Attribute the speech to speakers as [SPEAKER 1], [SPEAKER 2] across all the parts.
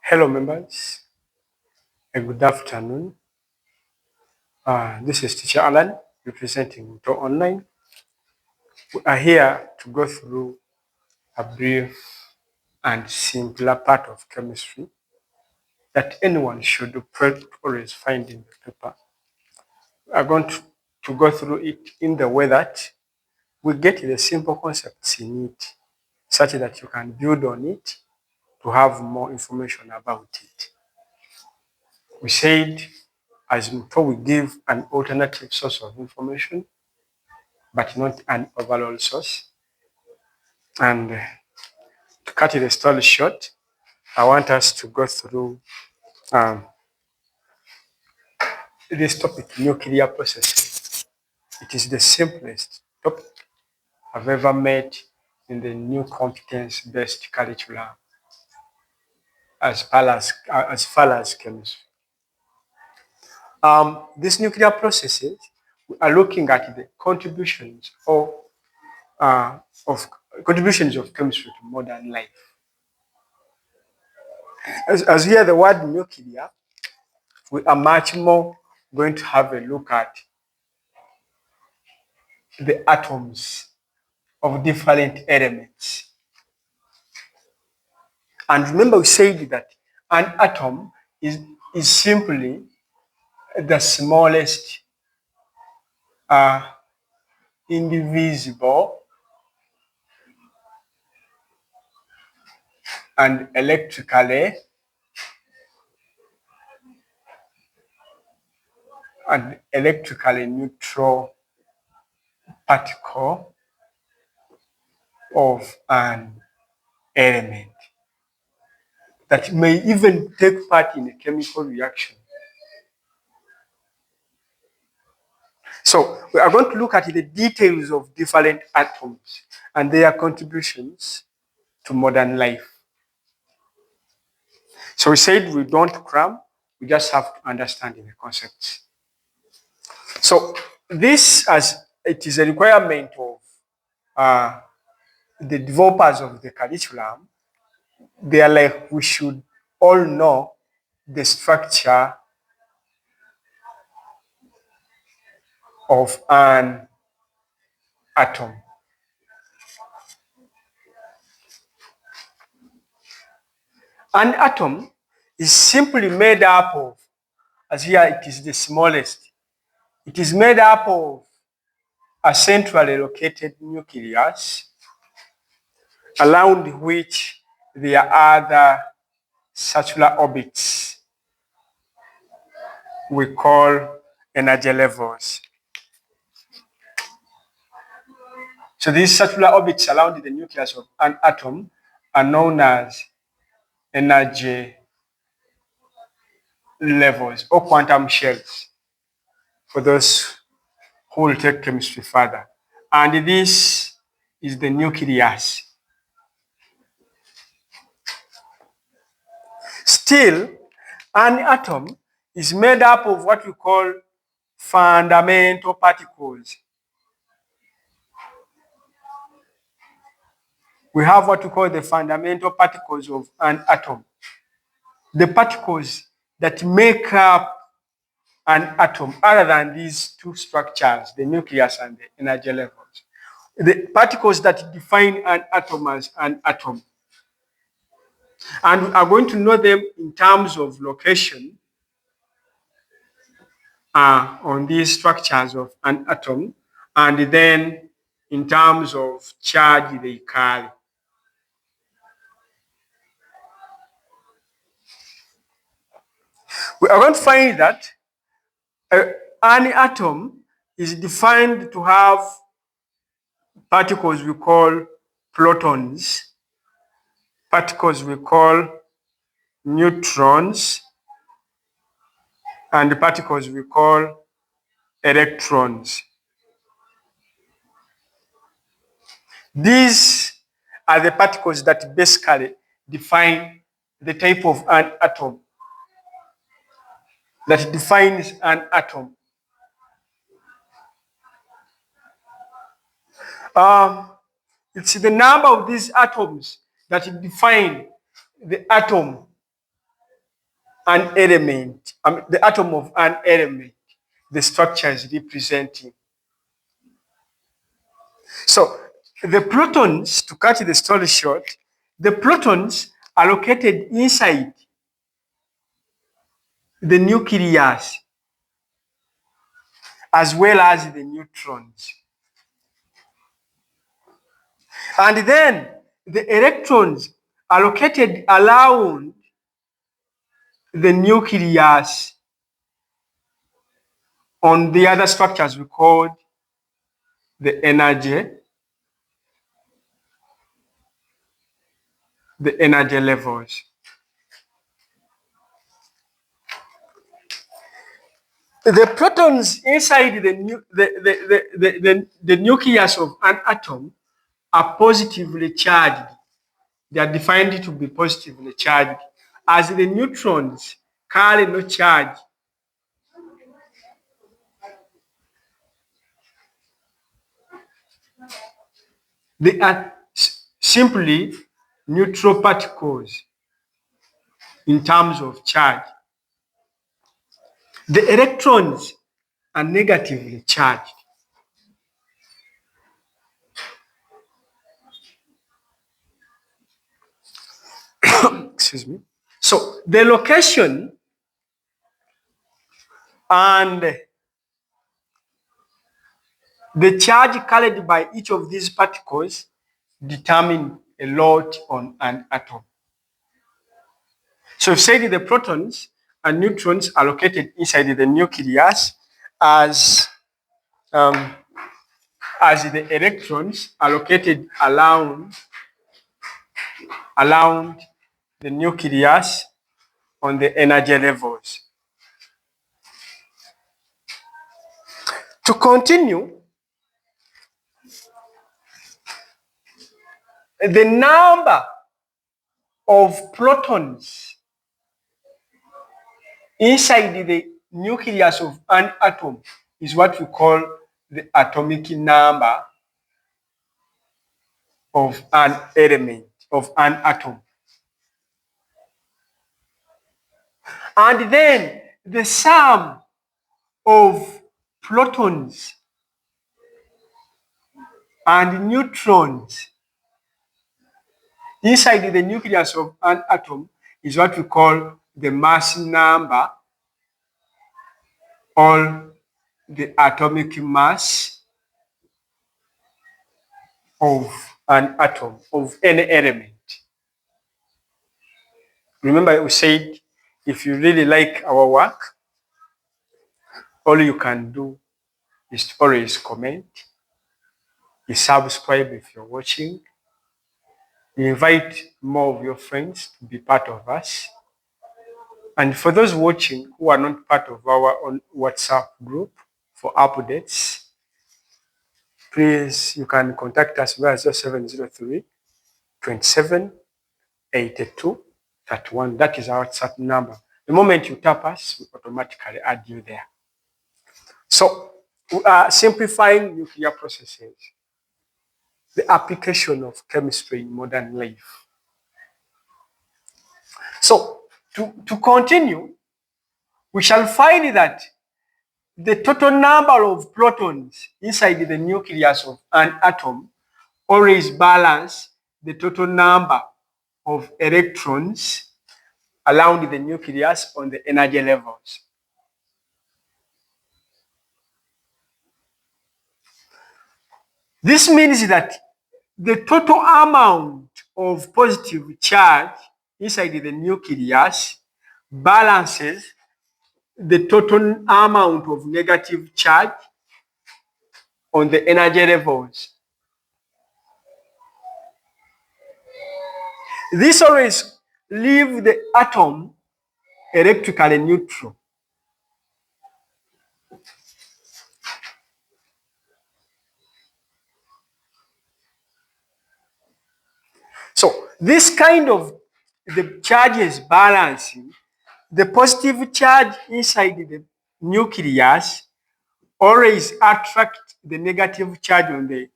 [SPEAKER 1] Hello, members, and good afternoon. This is Teacher Alan representing To Online. We are here to go through a brief and simpler part of chemistry that anyone should always find in the paper. We are going to go through it in the way that we get the simple concepts in it, such that you can build on it to have more information about it. We said, as before, we give an alternative source of information, but not an overall source. And to cut the story short, I want us to go through this topic, nuclear processing. It is the simplest topic I've ever met in the new competence-based curriculum as far as chemistry. These nuclear processes, we are looking at the contributions uh, of contributions of chemistry to modern life. As we hear the word nuclear, we are much more going to have a look at the atoms of different elements. And remember, we said that an atom is simply the smallest indivisible and electrically neutral particle of an element that may even take part in a chemical reaction. So we are going to look at the details of different atoms and their contributions to modern life. So we said we don't cram, we just have to understand the concepts. So this, as it is a requirement of the developers of the curriculum, they are like, we should all know the structure of an atom. An atom is simply made up of, as here it is the smallest, it is made up of a centrally located nucleus around which there are other circular orbits we call energy levels. So these circular orbits surrounding the nucleus of an atom are known as energy levels or quantum shells for those who will take chemistry further. And this is the nucleus. Still, an atom is made up of what we call fundamental particles. We have what we call the fundamental particles of an atom. The particles that make up an atom other than these two structures, the nucleus and the energy levels. The particles that define an atom as an atom. And we are going to know them in terms of location on these structures of an atom, and then in terms of charge they carry. We are going to find that an atom is defined to have particles we call protons, particles we call neutrons, and the particles we call electrons. These are the particles that basically define the type of an atom, that defines an atom. It's the number of these atoms that define the atom an element, the atom of an element, the structure is representing. So the protons, to cut the story short, the protons are located inside the nucleus as well as the neutrons. And then the electrons are located around the nucleus on the other structures we call the energy levels. The protons inside the nucleus of an atom are positively charged. They are defined to be positively charged, as the neutrons carry no charge. They are simply neutral particles in terms of charge. The electrons are negatively charged. Excuse me. So the location and the charge carried by each of these particles determine a lot on an atom. So we've said the protons and neutrons are located inside the nucleus as the electrons are located around the nucleus on the energy levels. To continue, the number of protons inside the nucleus of an atom is what we call the atomic number of an element, of an atom. And then the sum of protons and neutrons inside the nucleus of an atom is what we call the mass number or the atomic mass of an atom, of any element. Remember, we said if you really like our work, all you can do is to always comment, you subscribe if you're watching, you invite more of your friends to be part of us. And for those watching who are not part of our own WhatsApp group for updates, please, you can contact us via 0703 27 82 31. That is our WhatsApp number. The moment you tap us, we automatically add you there. So we are simplifying nuclear processes, the application of chemistry in modern life. So to continue, we shall find that the total number of protons inside the nucleus of an atom always balance the total number of electrons around the nucleus on the energy levels. This means that the total amount of positive charge inside the nucleus balances the total amount of negative charge on the energy levels. This always leaves the atom electrically neutral. So this kind of the charges balancing, the positive charge inside the nucleus always attract the negative charge on the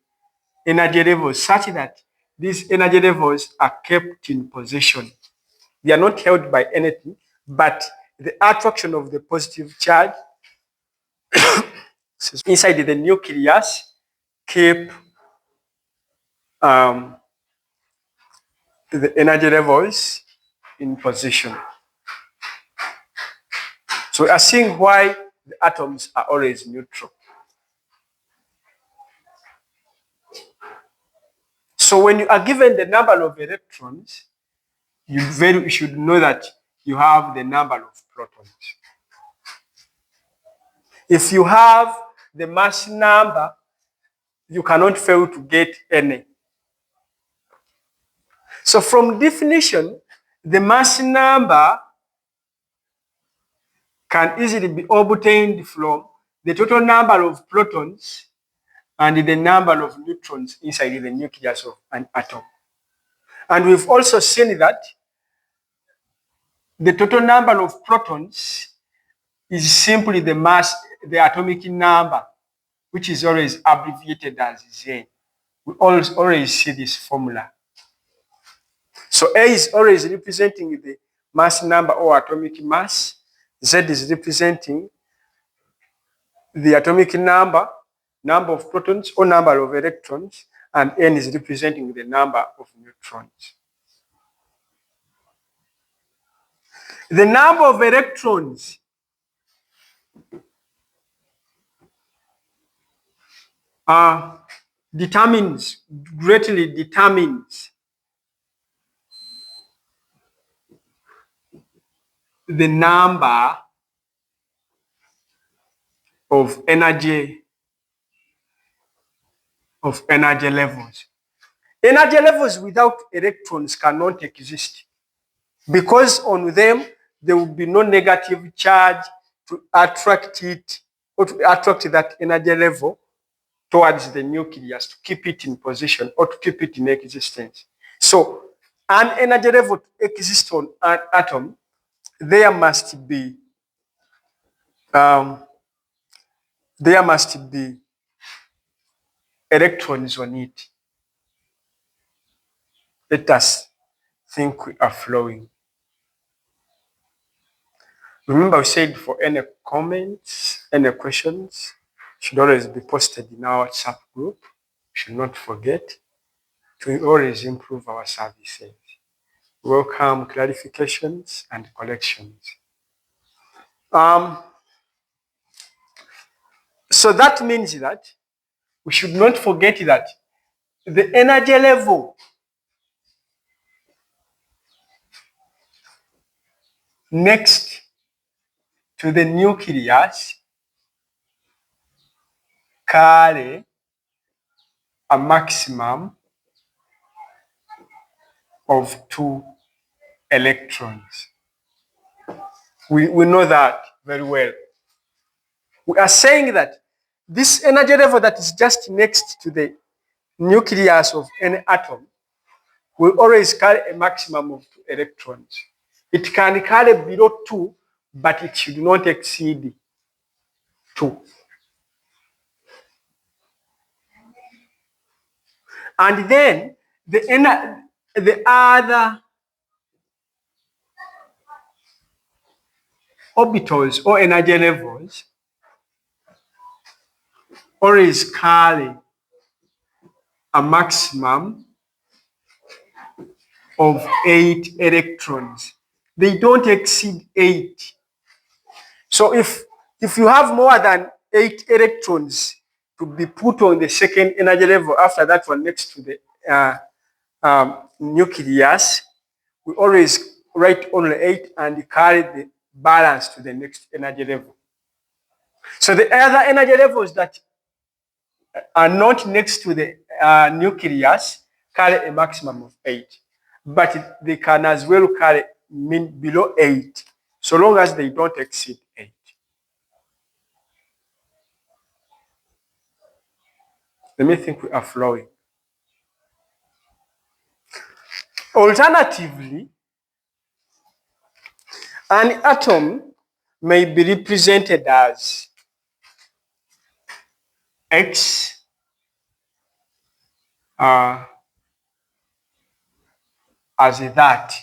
[SPEAKER 1] energy levels such that these energy levels are kept in position. They are not held by anything, but the attraction of the positive charge inside the nucleus keep the energy levels in position. So we are seeing why the atoms are always neutral. So when you are given the number of electrons, you should know that you have the number of protons. If you have the mass number, you cannot fail to get any. So from definition, the mass number can easily be obtained from the total number of protons and the number of neutrons inside the nucleus of an atom. And we've also seen that the total number of protons is simply the mass, the atomic number, which is always abbreviated as Z. We always see this formula. So A is always representing the mass number or atomic mass. Z is representing the atomic number, number of protons or number of electrons, and N is representing the number of neutrons. The number of electrons greatly determines the number of energy levels. Energy levels without electrons cannot exist because on them there will be no negative charge to attract it or to attract that energy level towards the nucleus to keep it in position or to keep it in existence. So an energy level to exist on an atom, there must be electrons on it. Let us think we are flowing. Remember, we said for any comments, any questions, should always be posted in our WhatsApp group. We should not forget to always improve our services. Welcome clarifications and corrections. So that means that we should not forget that the energy level next to the nucleus carry a maximum of 2 electrons. We know that very well. We are saying that this energy level that is just next to the nucleus of any atom will always carry a maximum of 2 electrons. It can carry below 2, but it should not exceed 2. And then the other orbitals or energy levels always carry a maximum of 8 electrons. They don't exceed 8. So if you have more than 8 electrons to be put on the second energy level after that one next to the nucleus, we always write only 8 and carry the balance to the next energy level. So the other energy levels that are not next to the nucleus carry a maximum of 8. But they can as well carry below 8, so long as they don't exceed 8. Let me think we are flowing. Alternatively, an atom may be represented as X as that.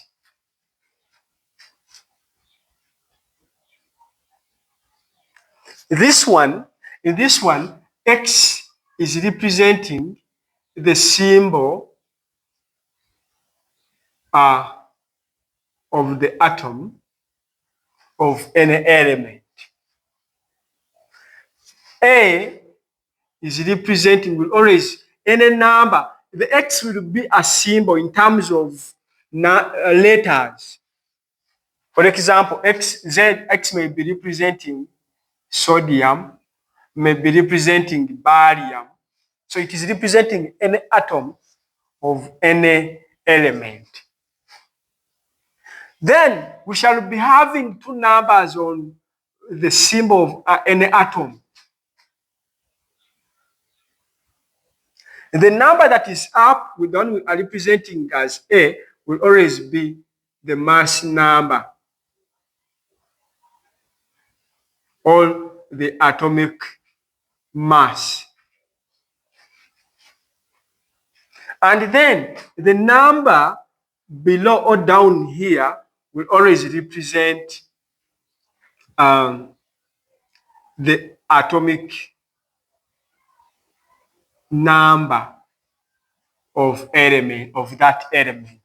[SPEAKER 1] In this one, X is representing the symbol of the atom of any element. A is representing, will always, any number, the X will be a symbol in terms of letters. For example, X may be representing sodium, may be representing barium. So it is representing any atom of any element. Then we shall be having two numbers on the symbol of any atom. The number that is up with the one we are representing as A will always be the mass number or the atomic mass. And then the number below or down here will always represent the atomic number of that element.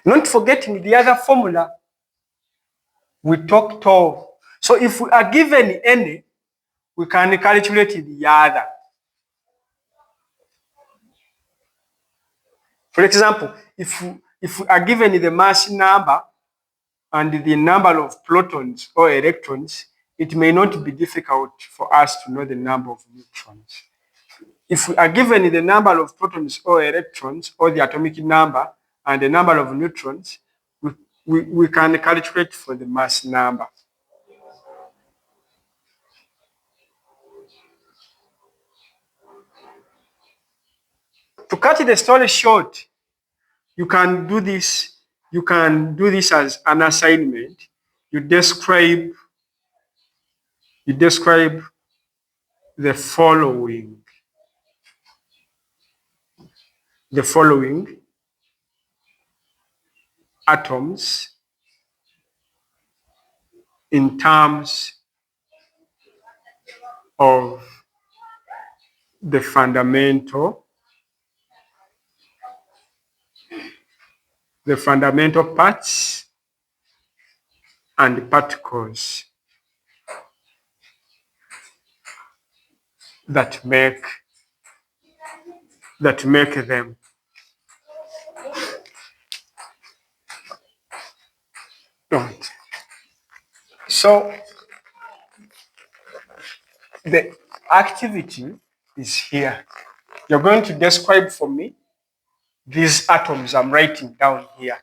[SPEAKER 1] Not forgetting the other formula we talked of. So if we are given any, we can calculate the other. For example, if we are given the mass number and the number of protons or electrons, it may not be difficult for us to know the number of neutrons. If we are given the number of protons or electrons or the atomic number and the number of neutrons, we can calculate for the mass number. To cut the story short, you can do this as an assignment. You describe the following atoms in terms of the fundamental parts and particles that make them. Right. So the activity is here. You're going to describe for me these atoms I'm writing down here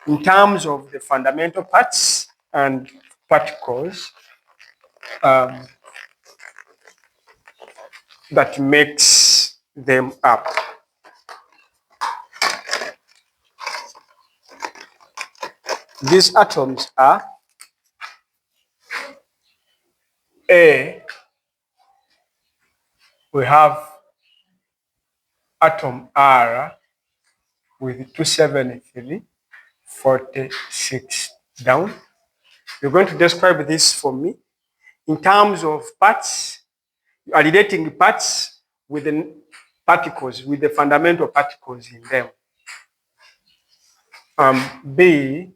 [SPEAKER 1] in terms of the fundamental parts and particles that makes them up. These atoms are A, we have atom R with 273, 46 down. You're going to describe this for me in terms of parts. You are relating parts with the particles, with the fundamental particles in them. B,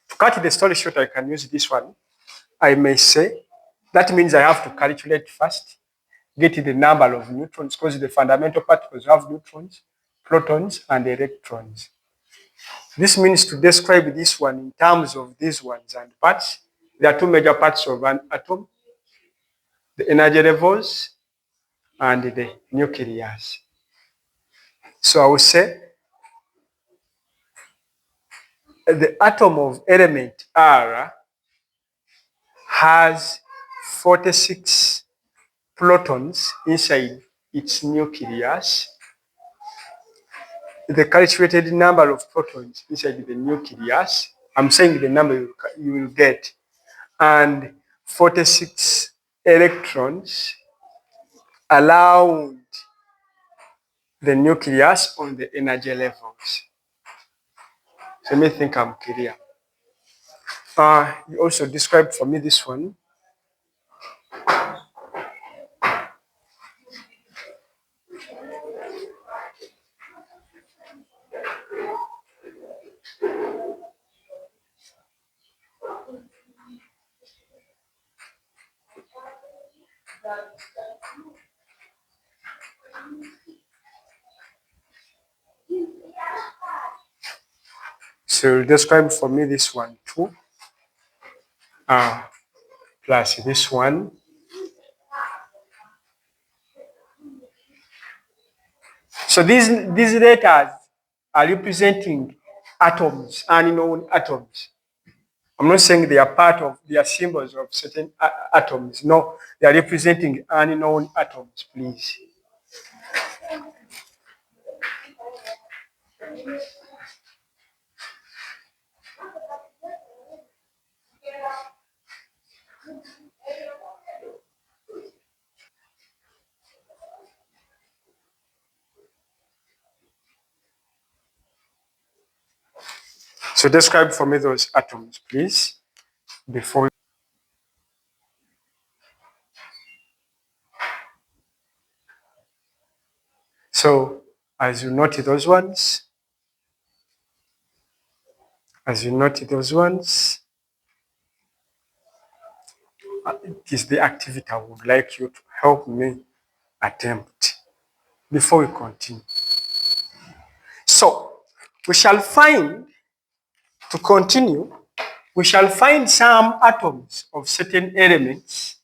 [SPEAKER 1] to cut the story short, I can use this one. I may say, that means I have to calculate first, get the number of neutrons, because the fundamental particles have neutrons, protons, and electrons. This means to describe this one in terms of these ones and parts. There are two major parts of an atom, the energy levels and the nucleus. So I will say the atom of element R has 46 protons inside its nucleus. The calculated number of protons inside the nucleus, I'm saying the number you will get, and 46 electrons around the nucleus on the energy levels. Let me think I'm clear. You also described for me this one. So describe for me this one too. Plus this one. So these letters are representing atoms, unknown atoms. I'm not saying they are they are symbols of certain atoms. No, they are representing unknown atoms, please. So describe for me those atoms, please, before. So as you note those ones, it is the activity I would like you to help me attempt before we continue. So we shall find, to continue, we shall find some atoms of certain elements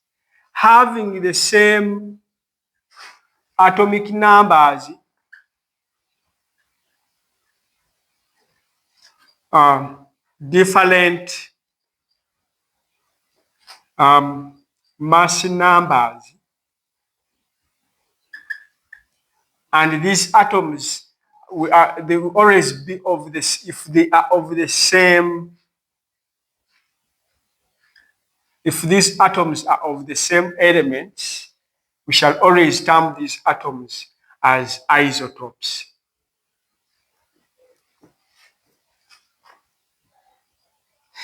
[SPEAKER 1] having the same atomic numbers, different mass numbers, and these atoms they will always be of this if they are of the same. If these atoms are of the same elements, we shall always term these atoms as isotopes.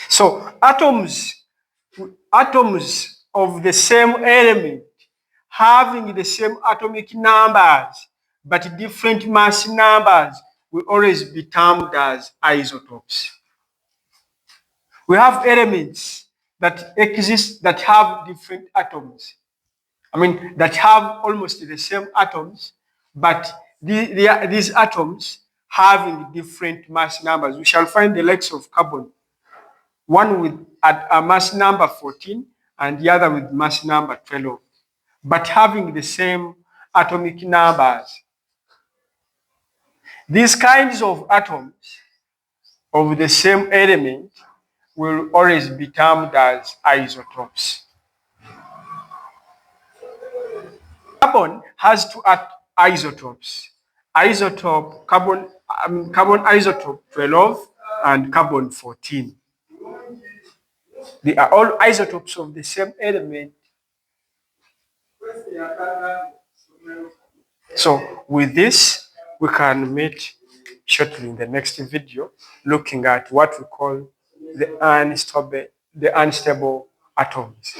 [SPEAKER 1] So atoms of the same element having the same atomic numbers but different mass numbers will always be termed as isotopes. We have elements that exist that have different atoms. That have almost the same atoms, but these atoms having different mass numbers. We shall find the likes of carbon, one with a mass number 14 and the other with mass number 12, but having the same atomic numbers. These kinds of atoms of the same element will always be termed as isotopes. Carbon has two isotopes. Carbon isotope 12 and carbon 14. They are all isotopes of the same element. So with this, we can meet shortly in the next video, looking at what we call the unstable atoms.